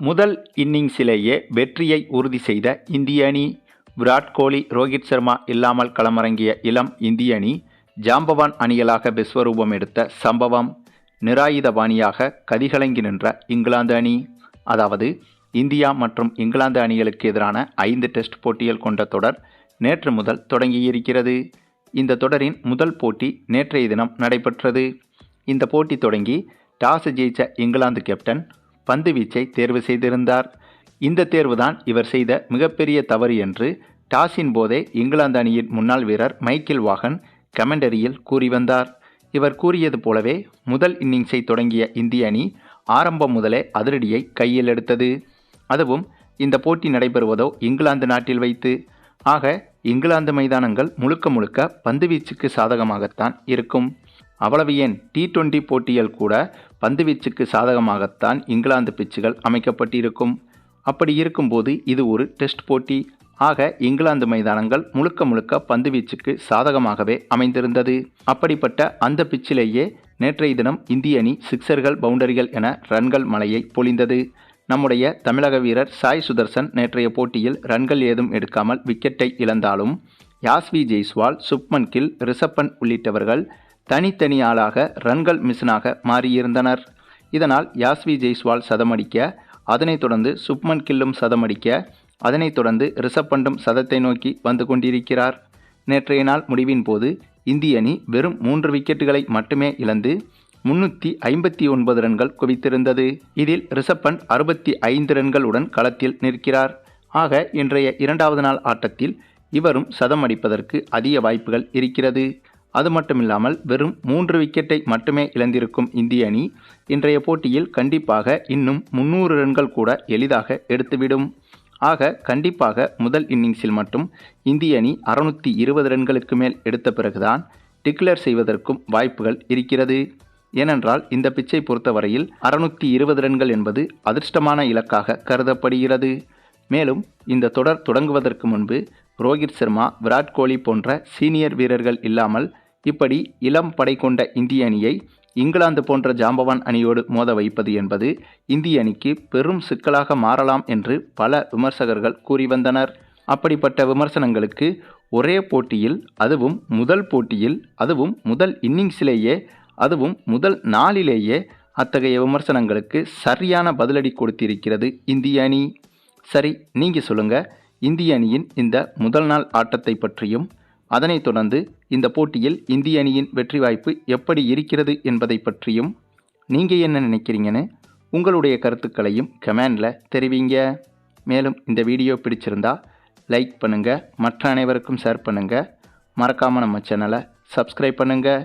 முதல் இன்னிங்ஸிலேயே வெற்றியை உறுதி செய்த இந்திய அணி. விராட் கோலி, ரோஹித் சர்மா இல்லாமல் களமிறங்கிய இளம் இந்திய அணி ஜாம்பவான் அணிகளாக விஸ்வரூபம் எடுத்த சம்பவம். நிராயுதபாணியாக கதிகலங்கி நின்ற இங்கிலாந்து அணி. அதாவது இந்தியா மற்றும் இங்கிலாந்து அணிகளுக்கு எதிரான 5 டெஸ்ட் போட்டிகள் கொண்ட தொடர் நேற்று முதல் தொடங்கியிருக்கிறது. இந்த தொடரின் முதல் போட்டி நேற்றைய தினம் நடைபெற்றது. இந்த போட்டி தொடங்கி டாஸ் ஜெயித்த இங்கிலாந்து கேப்டன் பந்து வீச்சை தேர்வு செய்திருந்தார். இந்த தேர்வுதான் இவர் செய்த மிகப்பெரிய தவறு என்று டாஸின் போதே இங்கிலாந்து அணியின் முன்னாள் வீரர் மைக்கேல் வாகன் கமெண்டரியில் கூறி வந்தார். இவர் கூறியது போலவே முதல் இன்னிங்ஸை தொடங்கிய இந்திய அணி ஆரம்பம் முதலே அதிரடியை கையில் எடுத்தது. அதுவும் இந்த போட்டி நடைபெறுவதோ இங்கிலாந்து நாட்டில் வைத்து. ஆக இங்கிலாந்து மைதானங்கள் முழுக்க முழுக்க பந்துவீச்சுக்கு சாதகமாகத்தான் இருக்கும். அவ்வளவு ஏன், T20 போட்டிகள் கூட பந்துவீச்சுக்கு சாதகமாகத்தான் இங்கிலாந்து பிச்சுகள் அமைக்கப்பட்டிருக்கும். அப்படி இருக்கும்போது இது ஒரு டெஸ்ட் போட்டி. ஆக இங்கிலாந்து மைதானங்கள் முழுக்க முழுக்க பந்துவீச்சுக்கு சாதகமாகவே அமைந்திருந்தது. அப்படிப்பட்ட அந்த பிச்சிலேயே நேற்றைய தினம் இந்திய அணி சிக்சர்கள், பவுண்டரிகள் என ரன்கள் மழையை பொழிந்தது. நம்முடைய தமிழக வீரர் சாய் சுதர்சன் நேற்றைய போட்டியில் ரன்கள் ஏதும் எடுக்காமல் விக்கெட்டை இழந்தாலும் யாஸ்வி ஜெய்ஸ்வால், சுப்மன் கில், ரிஷப் பண்ட் உள்ளிட்டவர்கள் தனித்தனி ஆளாக ரன்கள் மிஷினாக மாறியிருந்தனர். இதனால் யாஸ்வி ஜெய்ஸ்வால் சதமடிக்க, அதனைத் தொடர்ந்து சுப்மன் கில்லும் சதமடிக்க, அதனைத் தொடர்ந்து ரிஷப் பண்டும் சதத்தை நோக்கி வந்து கொண்டிருக்கிறார். நேற்றைய நாள் முடிவின் போது இந்திய அணி வெறும் 3 விக்கெட்டுகளை மட்டுமே இழந்து 359 ரன்கள் குவித்திருந்தது. இதில் ரிஷப் பண்ட் 65 ரன்களுடன் களத்தில் நிற்கிறார். ஆக இன்றைய 2வது நாள் ஆட்டத்தில் இவரும் சதம் அடிப்பதற்கு அதிக வாய்ப்புகள் இருக்கிறது. அது மட்டுமில்லாமல் வெறும் 3 விக்கெட்டை மட்டுமே இழந்திருக்கும் இந்திய அணி இன்றைய போட்டியில் கண்டிப்பாக இன்னும் 300 ரன்கள் கூட எளிதாக எடுத்துவிடும். ஆக கண்டிப்பாக முதல் இன்னிங்ஸில் மட்டும் இந்திய அணி 620 ரன்களுக்கு மேல் எடுத்த பிறகுதான் டிக்ளேர் செய்வதற்கும் வாய்ப்புகள் இருக்கிறது. ஏனென்றால் இந்த பிச்சை பொறுத்தவரையில் 620 ரன்கள் என்பது அதிர்ஷ்டமான இலக்காக கருதப்படுகிறது. மேலும் இந்த தொடர் தொடங்குவதற்கு முன்பு ரோஹித் சர்மா, விராட் கோலி போன்ற சீனியர் வீரர்கள் இல்லாமல் இப்படி இளம் படை கொண்ட இந்திய அணியை இங்கிலாந்து போன்ற ஜாம்பவான் அணியோடு மோத வைப்பது என்பது இந்திய அணிக்கு பெரும் சிக்கலாக மாறலாம் என்று பல விமர்சகர்கள் கூறி வந்தனர். அப்படிப்பட்ட விமர்சனங்களுக்கு ஒரே போட்டியில், அதுவும் முதல் போட்டியில், அதுவும் முதல் இன்னிங்ஸிலேயே, அதுவும் முதல் நாளிலேயே அத்தகைய விமர்சனங்களுக்கு சரியான பதிலடி கொடுத்திருக்கிறது இந்திய அணி. சரி, நீங்கள் சொல்லுங்கள், இந்திய அணியின் இந்த முதல் நாள் ஆட்டத்தை பற்றியும், அதனைத் தொடர்ந்து இந்த போட்டியில் இந்திய அணியின் வெற்றி வாய்ப்பு எப்படி இருக்கிறது என்பதை பற்றியும் நீங்கள் என்ன நினைக்கிறீங்கன்னு உங்களுடைய கருத்துக்களையும் கமெண்டில் தெரிவிங்க. மேலும் இந்த வீடியோ பிடிச்சிருந்தா லைக் பண்ணுங்கள், மற்ற அனைவருக்கும் ஷேர் பண்ணுங்கள். மறக்காமல் நம்ம சேனலை சப்ஸ்கிரைப் பண்ணுங்கள்.